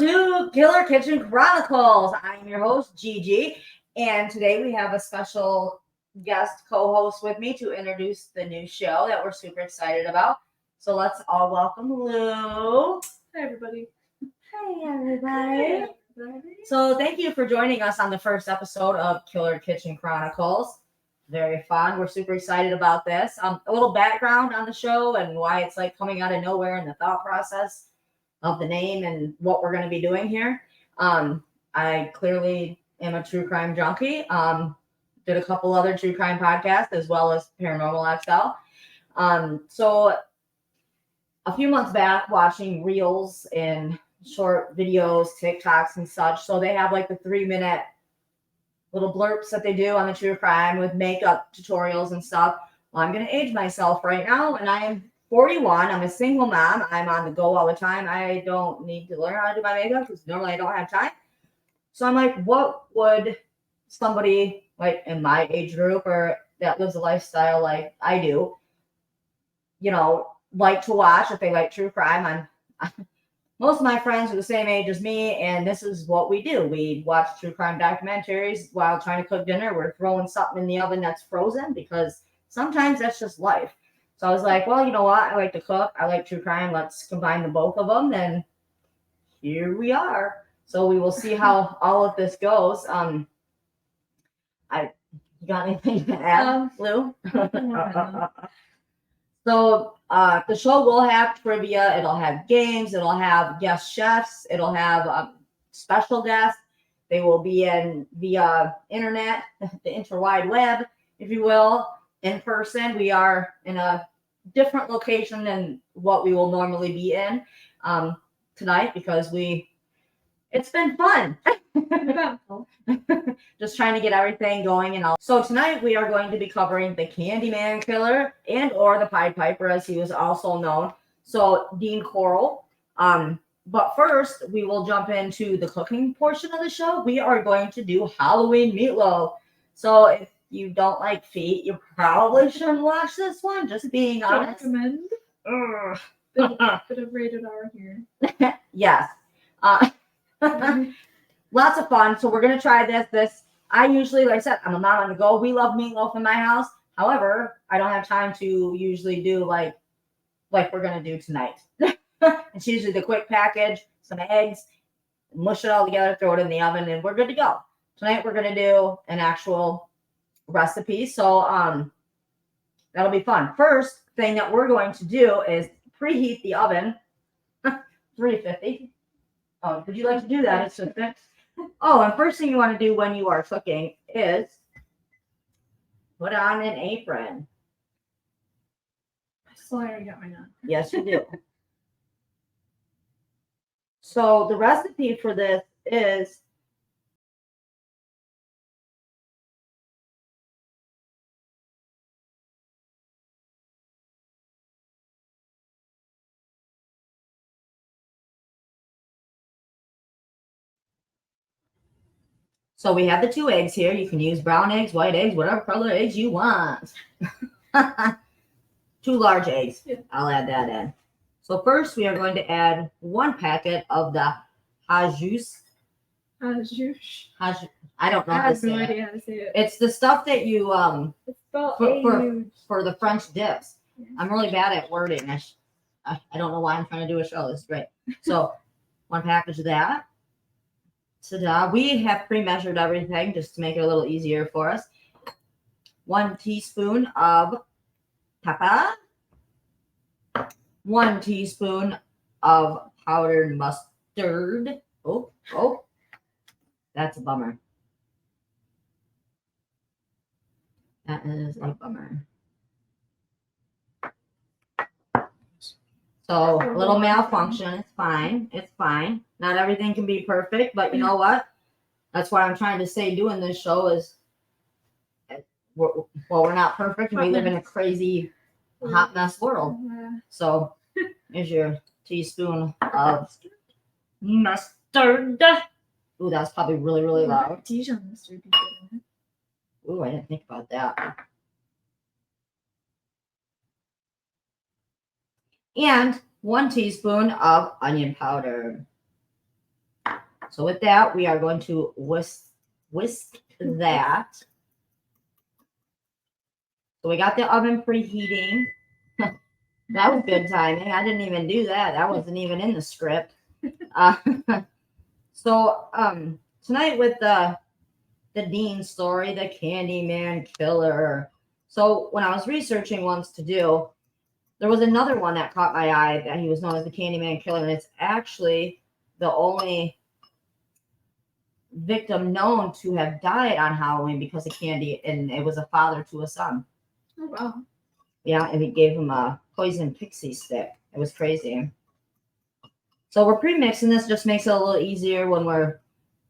to Killer Kitchen Chronicles. I'm your host, Gigi, and today we have a special guest co-host with me to introduce the new show that we're super excited about. So let's all welcome Lou. Hi, everybody. Hey, everybody. So thank you for joining us on the first episode of Killer Kitchen Chronicles. Very fun. We're super excited about this. A little background on the show and why it's like coming out of nowhere and the thought process of the name and what we're going to be doing here. I clearly am a true crime junkie. Did a couple other true crime podcasts as well as Paranormal Lifestyle. So a few months back, watching reels and short videos, TikToks and such. So they have like the 3-minute little blurps that they do on the true crime with makeup tutorials and stuff. Well, I'm going to age myself right now, and I am 41. I'm a single mom. I'm on the go all the time. I don't need to learn how to do my makeup because normally I don't have time. So I'm like, what would somebody like in my age group or that lives a lifestyle like I do, like to watch if they like true crime? Most of my friends are the same age as me, and this is what we do. We watch true crime documentaries while trying to cook dinner. We're throwing something in the oven that's frozen because sometimes that's just life. So I was like, well, you know what? I like to cook. I like true crime. Let's combine the both of them. And here we are. So we will see how all of this goes. You got anything to add, Lou? So the show will have trivia. It'll have games. It'll have guest chefs. It'll have special guests. They will be in via internet, the interwide web, if you will, in person. We are in a different location than what we will normally be in tonight because it's been fun. Just trying to get everything going and all. So tonight we are going to be covering the Candyman killer and or the Pied Piper, as he was also known. So Dean Corll. But first we will jump into the cooking portion of the show. We are going to do Halloween meatloaf. So if you don't like feet, you probably shouldn't watch this one. Just being honest. Recommend. Bit of rated R here. Yes. Lots of fun. So we're gonna try this. I usually, like I said, I'm a mom on the go. We love meatloaf in my house. However, I don't have time to usually do like we're gonna do tonight. It's usually the quick package, some eggs, mush it all together, throw it in the oven, and we're good to go. Tonight we're gonna do an actual recipe. So that'll be fun. First thing that we're going to do is preheat the oven. 350. Oh, would you like to do that? It's just fixed. Oh, and first thing you want to do when you are cooking is put on an apron. So I already got mine on. Yes, you do. So the recipe for this is so we have the 2 eggs here. You can use brown eggs, white eggs, whatever color eggs you want. 2 large eggs. Yeah. I'll add that in. So first we are going to add 1 packet of the hajus. Hajus. I don't know I how to have say no it. idea how to say it. It's the stuff that you It's spelled for the French dips. Yeah. I'm really bad at wording. I don't know why I'm trying to do a show. This is great. So 1 package of that. Ta-da. We have pre-measured everything just to make it a little easier for us. 1 teaspoon of pepper. 1 teaspoon of powdered mustard. Oh, that's a bummer. That is a bummer. So a little malfunction. It's fine. It's fine. Not everything can be perfect, but you know what? That's what I'm trying to say doing this show is, we're not perfect and we live in a crazy hot mess world. So here's your teaspoon of mustard. Ooh, that's probably really, really loud. Dijon mustard. Ooh, I didn't think about that. And 1 teaspoon of onion powder. So with that, we are going to whisk that. So we got the oven preheating. That was good timing. I didn't even do that. That wasn't even in the script. Uh, so tonight with the Dean story, the Candyman killer. So when I was researching ones to do, there was another one that caught my eye that he was known as the Candyman killer, and it's actually the only victim known to have died on Halloween because of candy, and it was a father to a son. Oh wow. Yeah, and he gave him a poison pixie stick. It was crazy. So we're pre-mixing this, just makes it a little easier when we're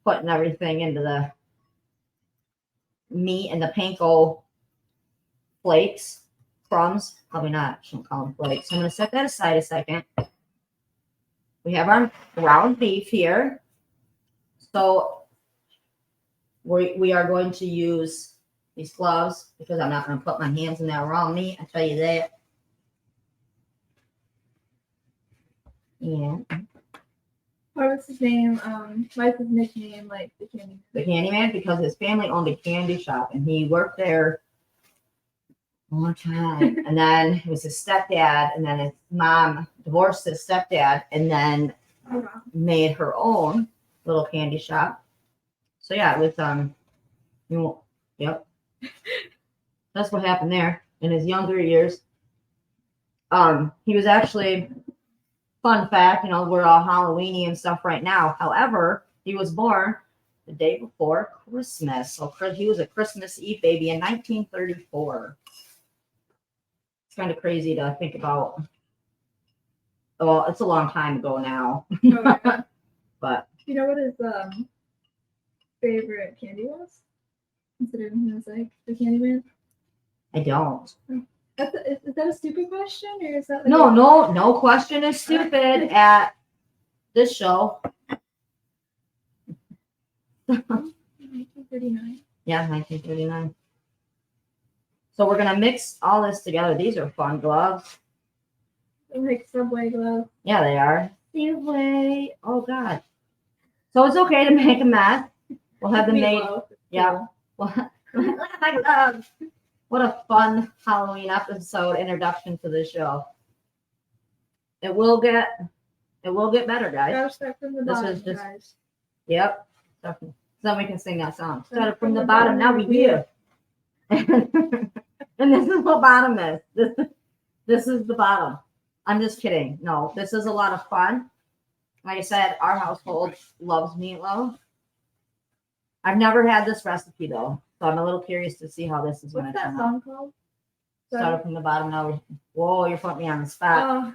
putting everything into the meat and the panko flakes, crumbs. Probably not, shouldn't call them flakes. I'm going to set that aside a second. We have our ground beef here. So we are going to use these gloves because I'm not going to put my hands in that raw meat. I tell you that. Yeah. What was his name? What's his nickname? Like the Candyman. The Candyman, because his family owned a candy shop and he worked there a long time. And then it was his stepdad, and then his mom divorced his stepdad and then made her own little candy shop. So yeah, with yep. That's what happened there in his younger years. He was actually, fun fact, we're all Halloweeny and stuff right now. However, he was born the day before Christmas. So he was a Christmas Eve baby in 1934. It's kind of crazy to think about. Well, it's a long time ago now. Oh, yeah. But you know what his favorite candy was? Considering he was like the Candyman. I don't. Is that a stupid question, or is that like No question is stupid at this show. 1939. Yeah, 1939. So we're gonna mix all this together. These are fun gloves. They're like Subway gloves. Yeah, they are. Subway. Oh God. So it's okay to make a mess. We'll have them made. Yeah. Well, what a fun Halloween episode introduction to the show. It will get better, guys. Gotta start from the bottom, guys. Yep. Somebody can sing that song. Started from the bottom, now we here. And this is what bottom is. This is the bottom. I'm just kidding. No, this is a lot of fun. Like I said, our household loves meatloaf. I've never had this recipe though, so I'm a little curious to see how this is going to turn out. What's that song called? Started from the bottom, now whoa, you're putting me on the spot.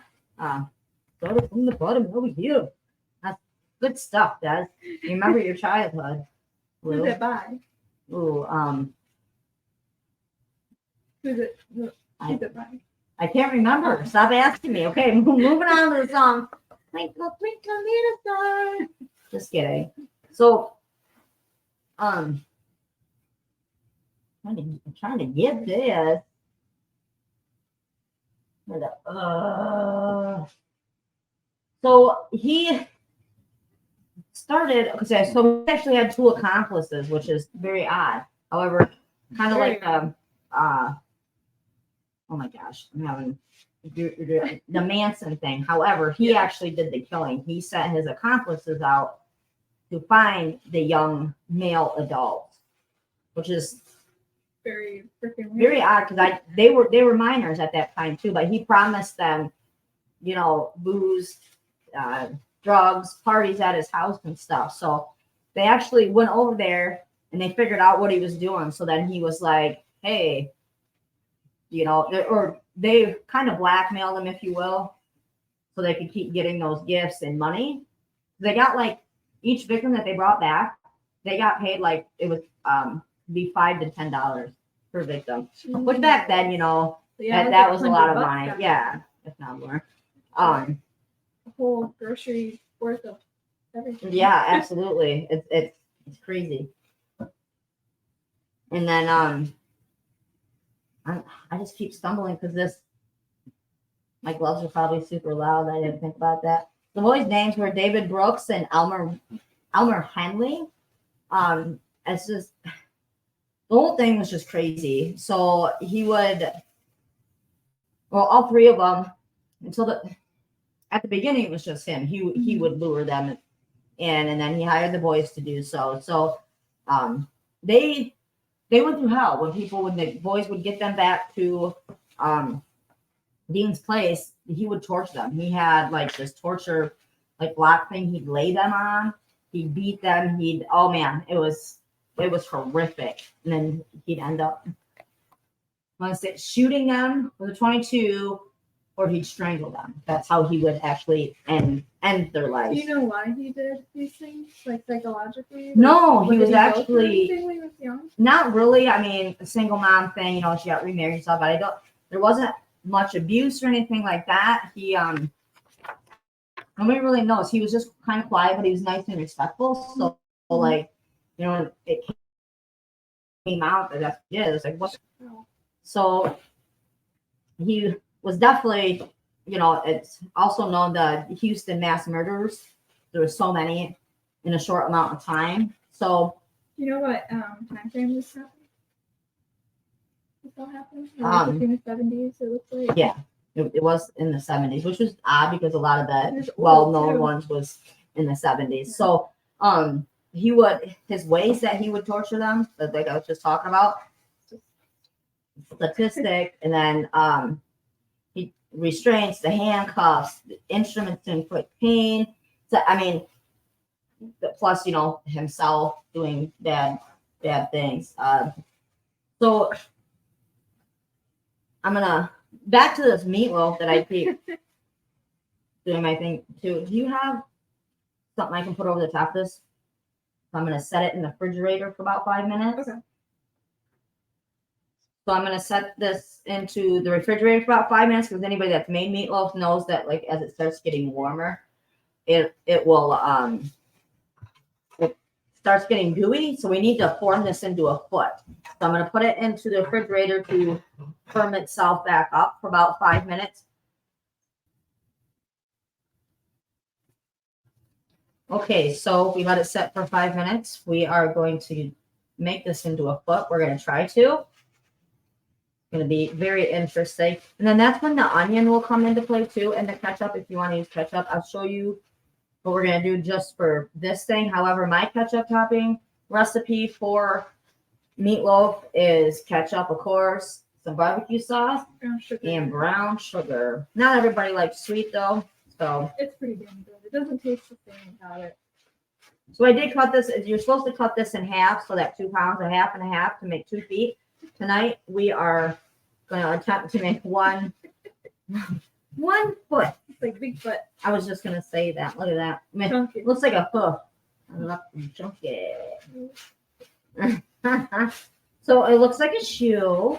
Started from the bottom, now we here. That's good stuff, Des. You remember your childhood. Who's it by? Ooh, Who's it by? I can't remember. Stop asking me. Okay, moving on to the song. Twinkle, twinkle, little star. Just kidding. So, I'm trying to get this. So he started. Okay, so he actually had two accomplices, which is very odd. However, kind of like oh my gosh, I'm having the Manson thing. However, he actually did the killing. He sent his accomplices out to find the young male adults, which is very freaking weird. Very odd because they were minors at that time too. But he promised them, booze, drugs, parties at his house and stuff. So they actually went over there and they figured out what he was doing. So then he was like, hey. Or they kind of blackmailed them, if you will, so they could keep getting those gifts and money. They got like each victim that they brought back, they got paid like it was be $5 to $10 per victim. Which back then, that was a lot of money. Yeah, if not more. A whole grocery worth of everything. Yeah, absolutely. It's crazy. And then I just keep stumbling because my gloves are probably super loud. I didn't think about that. The boys' names were David Brooks and Elmer Elmer Henley. It's just the whole thing was just crazy. So he would, well, all three of them until at the beginning it was just him. He would lure them in, and then he hired the boys to do so. So they went through hell when the boys would get them back to Dean's place. He would torture them. He had like this torture like block thing he'd lay them on. He'd beat them. Oh man, it was horrific. And then he'd end up shooting them with a 22, or he'd strangle them. That's how he would actually end their lives. Do you know why he did these things, like psychologically? No, Like, he was actually when he was young. not really. I mean, a single mom thing, she got remarried and stuff, but there wasn't much abuse or anything like that. Nobody really knows. He was just kind of quiet, but he was nice and respectful. So, like, it came out that that's what he did. It was like, what? So he was definitely, it's also known the Houston mass murders. There were so many in a short amount of time. So, you know what time frame this happened? This all happened? Between the 70s, it looks like. Yeah, it was in the 70s, which was odd because a lot of the well-known ones was in the 70s. Yeah. So, his ways that he would torture them, like I was just talking about, statistic, and then he restraints, the handcuffs, the instruments to inflict pain. So I mean, plus himself doing bad things. So I'm gonna back to this meatloaf that I keep doing my thing too. Do you have something I can put over the top of this? So I'm gonna set it in the refrigerator for about 5 minutes. Okay. So I'm going to set this into the refrigerator for about 5 minutes, because anybody that's made meatloaf knows that, like, as it starts getting warmer, it starts getting gooey. So we need to form this into a foot. So I'm going to put it into the refrigerator to firm itself back up for about 5 minutes. Okay, so we let it set for 5 minutes. We are going to make this into a foot. We're going to try to. Going to be very interesting. And then that's when the onion will come into play too, and the ketchup. If you want to use ketchup, I'll show you what we're going to do just for this thing. However, my ketchup topping recipe for meatloaf is ketchup, of course, some barbecue sauce, and brown sugar. Not everybody likes sweet though, so it's pretty damn good. It doesn't taste the same without it. So I did cut this. You're supposed to cut this in half, so that 2 pounds, a half and a half to make 2 feet. Tonight we are going to attempt to make one foot. It's like Bigfoot. I was just going to say that. Look at that. I mean, Chunky. it looks like a hoof. I love chunky. So it looks like a shoe.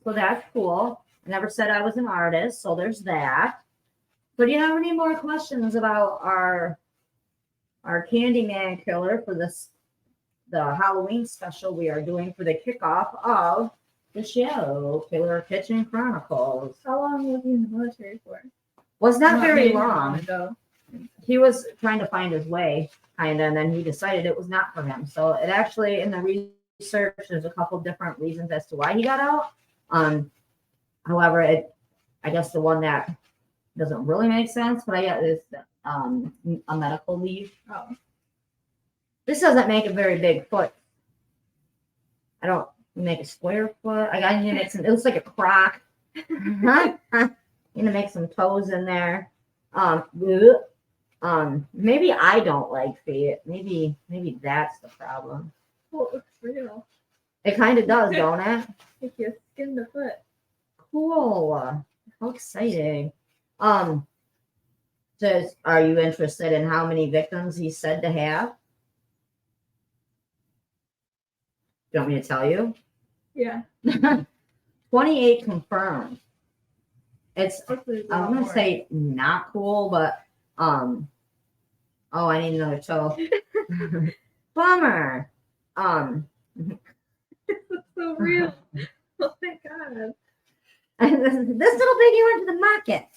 So that's cool. I never said I was an artist, so there's that. But do you have any more questions about our Candyman killer for the Halloween special we are doing for the kickoff of the show, Killer Kitchen Chronicles? How long was he in the military for? Was not very long. He was trying to find his way, kind of, and then he decided it was not for him. So it actually, in the research, there's a couple different reasons as to why he got out. However, I guess the one that doesn't really make sense, but I got is a medical leave. Oh. This doesn't make a very big foot. I don't make a square foot. I need to make some. It looks like a croc. Need to make some toes in there. Maybe I don't like feet. Maybe that's the problem. Well, it looks real. It kind of does, don't it? Like you skin the foot. Cool. How exciting. So are you interested in how many victims he's said to have? Do you want me to tell you? Yeah. 28 confirmed. It's I'm gonna more. say not cool, but oh, I need another toe. Bummer. It's so real. Oh my god. This little baby went to the market.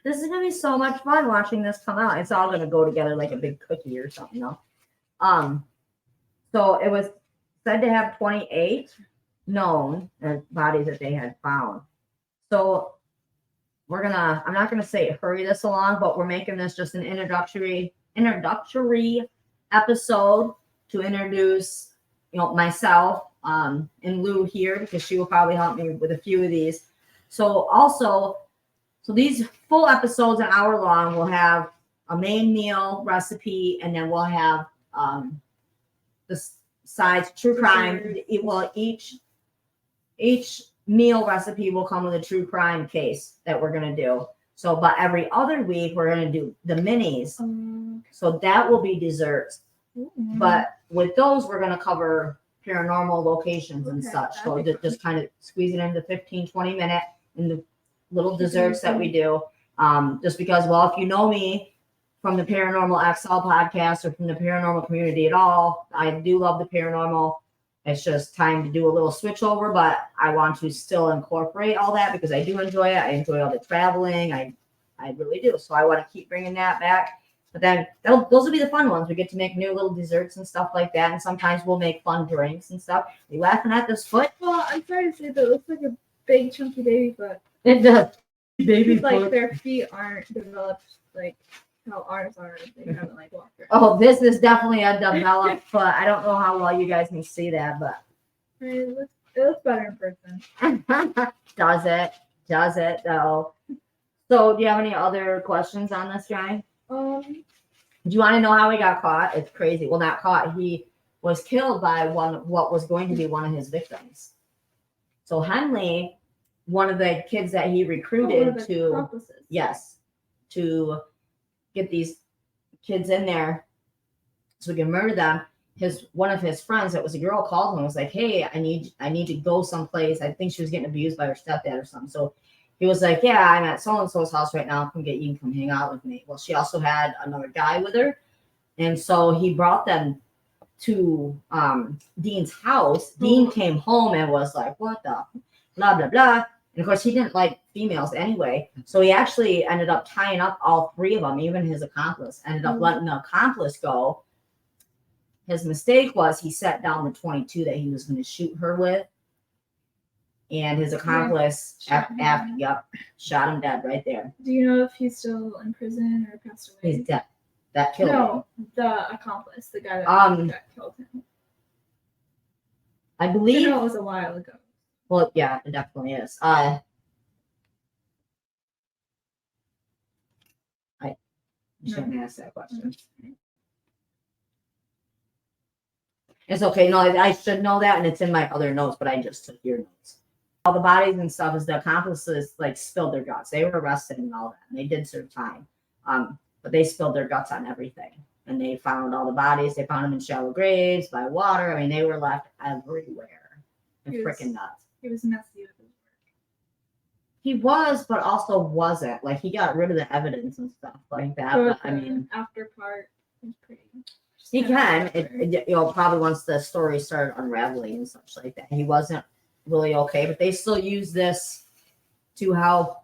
This is gonna be so much fun watching this come out. It's all gonna go together like a big cookie or something, though. So it was said to have 28 known bodies that they had found. So I'm not gonna say hurry this along, but we're making this just an introductory episode to introduce, myself, and Lou here, because she will probably help me with a few of these. So these full episodes, an hour long, will have a main meal recipe, and then we'll have the sides true crime. Each meal recipe will come with a true crime case that we're gonna do. So, but every other week we're gonna do the minis. So that will be desserts. But with those, we're gonna cover paranormal locations and such. So just kind of squeeze it into 15-20 minute in the little desserts that we do. Just because, well, if you know me from the Paranormal XL podcast or from the paranormal community at all, I do love the paranormal. It's just time to do a little switch over, but I want to still incorporate all that because I do enjoy it. I enjoy all the traveling. I really do. So I want to keep bringing that back. But then those will be the fun ones. We get to make new little desserts and stuff like that. And sometimes we'll make fun drinks and stuff. Are you laughing at this foot? Well, I'm sorry to say that it looks like a big chunky baby foot. It does. Baby It's like foot. their feet aren't developed like how ours are. They haven't like walked around. Oh, this is definitely a developed foot. I don't know how well you guys can see that, but It looks better in person. does it though? So do you have any other questions on this guy? Do you want to know how he got caught? It's crazy. Well, not caught. He was killed by what was going to be one of his victims. So Henley, one of the kids that he recruited to get these kids in there so we can murder them. One of his friends that was a girl called him and was like, hey, I need to go someplace. I think she was getting abused by her stepdad or something. So he was like, yeah, I'm at so-and-so's house right now. You can come hang out with me. Well, she also had another guy with her. And so he brought them to Dean's house. Dean came home and was like, what the blah, blah, blah. And of course, he didn't like females anyway. So he actually ended up tying up all three of them, even his accomplice. Ended up letting the accomplice go. His mistake was he set down the 22 that he was going to shoot her with. And his accomplice, shot him dead right there. Do you know if he's still in prison or passed away? He's dead. That killed him. No, the accomplice, the guy that killed him. I believe it was a while ago. Well, yeah, it definitely is. I shouldn't ask that question. It's okay. No, I should know that, and it's in my other notes, but I just took your notes. All the bodies and stuff is the accomplices like spilled their guts. They were arrested and all that, and they did serve time. But they spilled their guts on everything, and they found all the bodies. They found them in shallow graves by water. I mean, they were left everywhere. And freaking nuts. He was messy with his work. He was, but also wasn't. Like he got rid of the evidence and stuff like that. So but I mean, after part is pretty. He can. Probably once the story started unraveling and such like that, he wasn't really okay. But they still use this to help,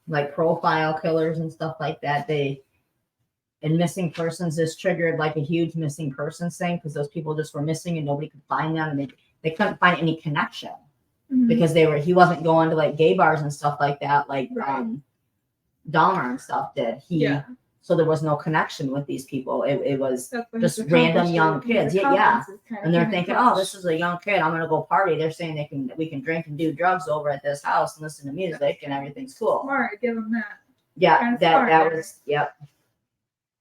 like profile killers and stuff like that. And missing persons is triggered like a huge missing persons thing because those people just were missing and nobody could find them, and they couldn't find any connection because he wasn't going to like gay bars and stuff like that, like Dahmer and stuff did. So there was no connection with these people. It was just random young kids. And they're thinking, oh, this is a young kid. I'm gonna go party. They're saying we can drink and do drugs over at this house and listen to music and everything's cool. Smart, give them that. Yeah, that was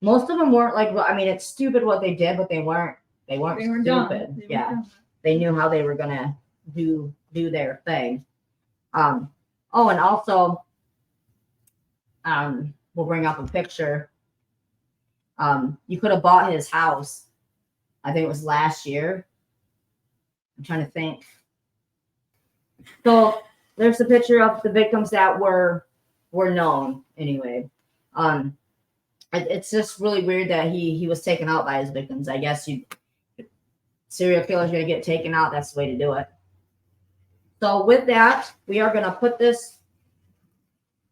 Most of them weren't like. I mean, it's stupid what they did, but they weren't stupid. Dumb. They knew how they were gonna do their thing. And also, we'll bring up a picture. You could have bought his house. I think it was last year. I'm trying to think. So there's a picture of the victims that were known anyway. It's just really weird that he was taken out by his victims. I guess serial killers are gonna get taken out. That's the way to do it. So with that, we are gonna put this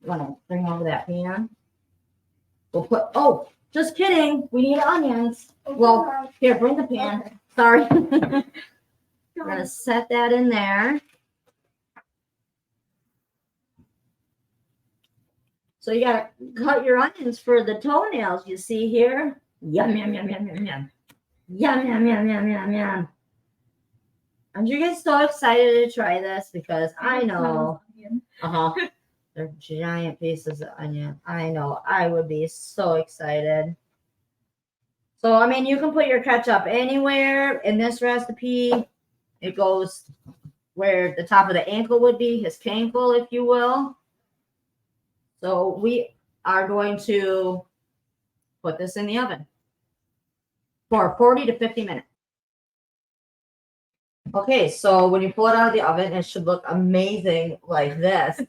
Want to bring over that pan? We'll put. Oh, just kidding. We need onions. Well, here, bring the pan. Okay. Sorry. We're gonna set that in there. So you gotta cut your onions for the toenails. You see here? Yum yum yum yum yum yum. Yum yum yum yum yum yum. Aren't you guys so excited to try this? Because I know. They're giant pieces of onion. I know. I would be so excited. So, I mean, you can put your ketchup anywhere. In this recipe, it goes where the top of the ankle would be, his cankle, if you will. So, we are going to put this in the oven for 40 to 50 minutes. Okay, so when you pull it out of the oven, it should look amazing like this.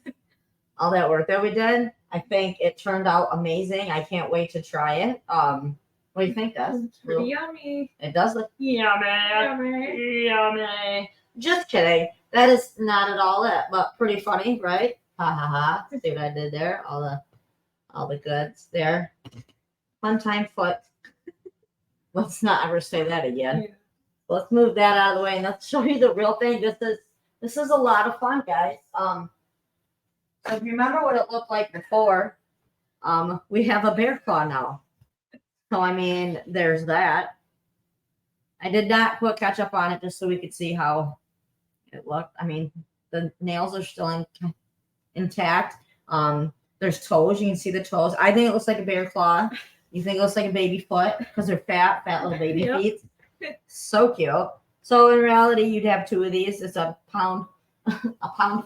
All that work that we did, I think it turned out amazing. I can't wait to try it. What do you think, Des? It's pretty yummy. It does look yummy. Yummy. Yummy. Just kidding. That is not at all it, but pretty funny, right? Ha ha ha. See what I did there? All the goods there. Fun time foot. Let's not ever say that again. Yeah. Let's move that out of the way and let's show you the real thing. This is a lot of fun, guys. So if you remember what it looked like before, we have a bear claw now. So I mean, there's that. I did not put ketchup on it just so we could see how it looked. I mean, the nails are still intact. There's toes. You can see the toes. I think it looks like a bear claw. You think it looks like a baby foot because they're fat little baby feet. So cute. So in reality, you'd have two of these. It's a pound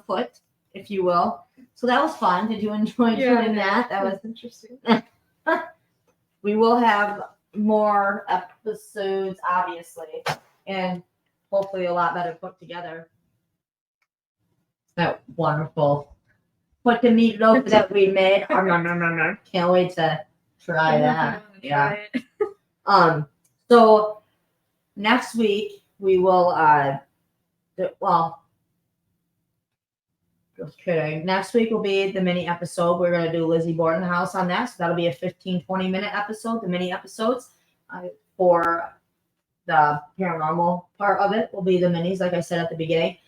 foot, if you will. So that was fun. Did you enjoy doing that? That was interesting. We will have more episodes, obviously, and hopefully a lot better put together. That wonderful put the meatloaf that we made. Can't wait to try that. Yeah. So next week we will just kidding. Next week will be the mini episode. We're going to do Lizzie Bordenhouse on that. So that'll be a 15-20 minute episode, the mini episodes. For the paranormal part of it will be the minis, like I said at the beginning.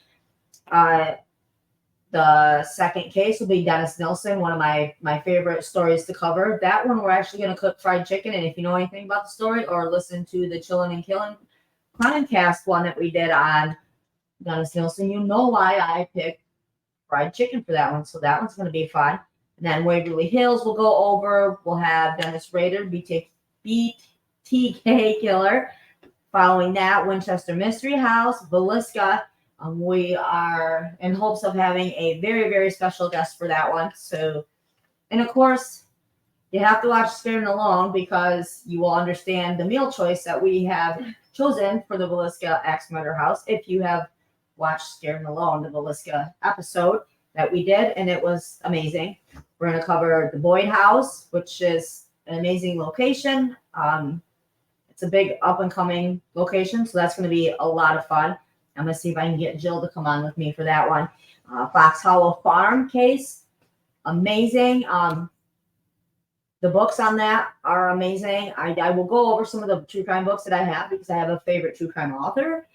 The second case will be Dennis Nilsen, one of my favorite stories to cover. That one we're actually going to cook fried chicken. And if you know anything about the story or listen to the Chillin' and Killin' Crime-Cast one that we did on Dennis Nilsen, you know why I picked fried chicken for that one. So that one's going to be fun. And then Waverly Hills we'll go over. We'll have Dennis Rader, BTK Killer. Following that, Winchester Mystery House, Villisca. We are in hopes of having a very, very special guest for that one. So, and of course, you have to watch Scared and Alone because you will understand the meal choice that we have chosen for the Villisca Axe Murder House. If you have watched Scared and Alone, the Villisca episode that we did, and it was amazing. We're going to cover the Boyd House, which is an amazing location. It's a big up-and-coming location, so that's going to be a lot of fun. I'm going to see if I can get Jill to come on with me for that one. Fox Hollow Farm case, amazing. The books on that are amazing. I will go over some of the true crime books that I have because I have a favorite true crime author.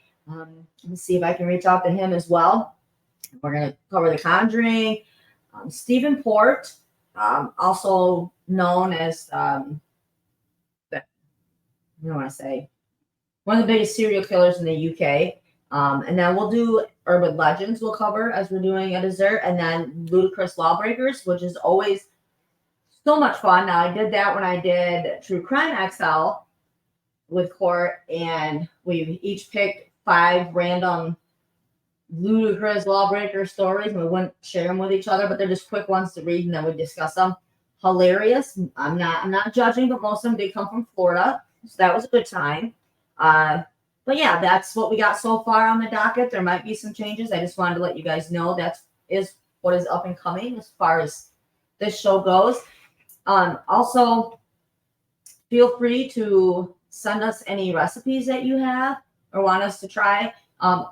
Let's see if I can reach out to him as well. We're going to cover The Conjuring. Stephen Port, also known as, one of the biggest serial killers in the UK. And then we'll do Urban Legends we'll cover as we're doing a dessert. And then Ludicrous Lawbreakers, which is always so much fun. Now, I did that when I did True Crime XL with Court, and we each picked 5 random ludicrous lawbreaker stories, and we wouldn't share them with each other, but they're just quick ones to read, and then we discuss them. Hilarious. I'm not judging, but most of them did come from Florida, so that was a good time. But yeah, that's what we got so far on the docket. There might be some changes. I just wanted to let you guys know that is what is up and coming as far as this show goes. Also, feel free to send us any recipes that you have or want us to try. I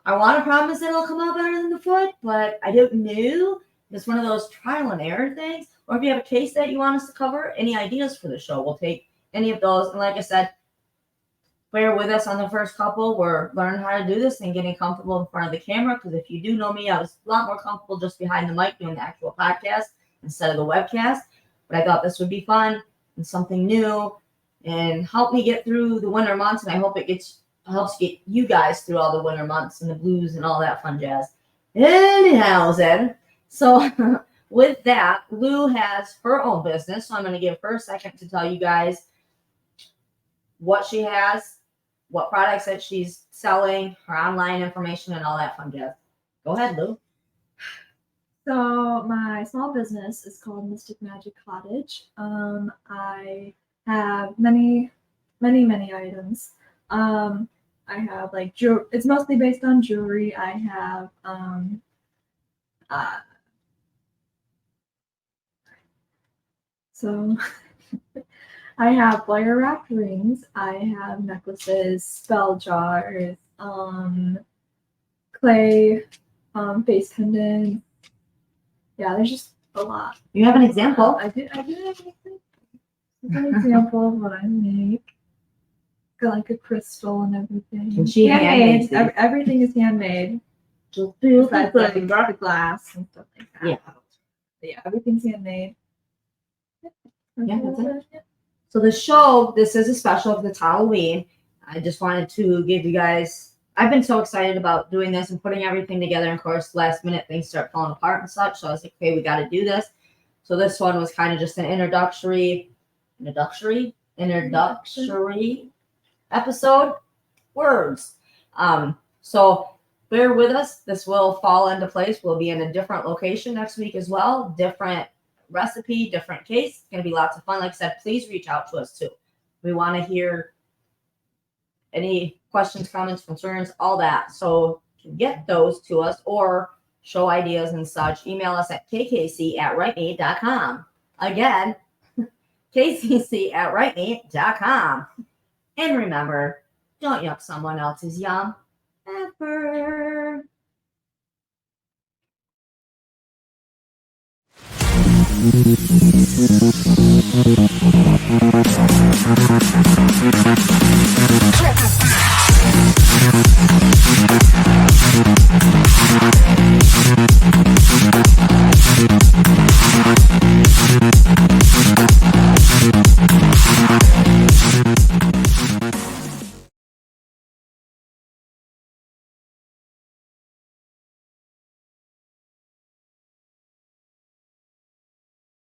want to promise that it'll come out better than the foot, but I don't know. it's one of those trial and error things. Or if you have a case that you want us to cover, any ideas for the show, we'll take any of those. And like I said, bear with us on the first couple. We're learning how to do this and getting comfortable in front of the camera. Because if you do know me, I was a lot more comfortable just behind the mic doing the actual podcast instead of the webcast. But I thought this would be fun and something new and help me get through the winter months. And I hope it helps get you guys through all the winter months and the blues and all that fun jazz. Anyhow, then, so with that, Lou has her own business. So I'm going to give her a second to tell you guys what she has, what products that she's selling, her online information, and all that fun jazz. Go ahead, Lou. So my small business is called Mystic Magic Cottage. I have many items. I have like it's mostly based on jewelry. I have so I have wire wrapped rings. I have necklaces, spell jars, clay, face pendants. Yeah, there's just a lot. You have an example? I do have an example of what I make. Got like a crystal and everything. And she handmade these. Everything is handmade. Besides like the glass and stuff like that. Yeah. But yeah, everything's handmade. Yeah, that's it. So the show, this is a special because it's Halloween. I just wanted to give you guys, I've been so excited about doing this and putting everything together. And of course, last minute things start falling apart and such. So I was like, okay, we got to do this. So this one was kind of just an introductory episode. Words. So bear with us. This will fall into place. We'll be in a different location next week as well. Different recipe, different case. It's going to be lots of fun. Like I said, please reach out to us too. We want to hear any questions, comments, concerns, all that. So to get those to us or show ideas and such, email us at kkc@rightmeat.com. Again, kkc@rightmeat.com. And remember, don't yuck someone else's yum ever.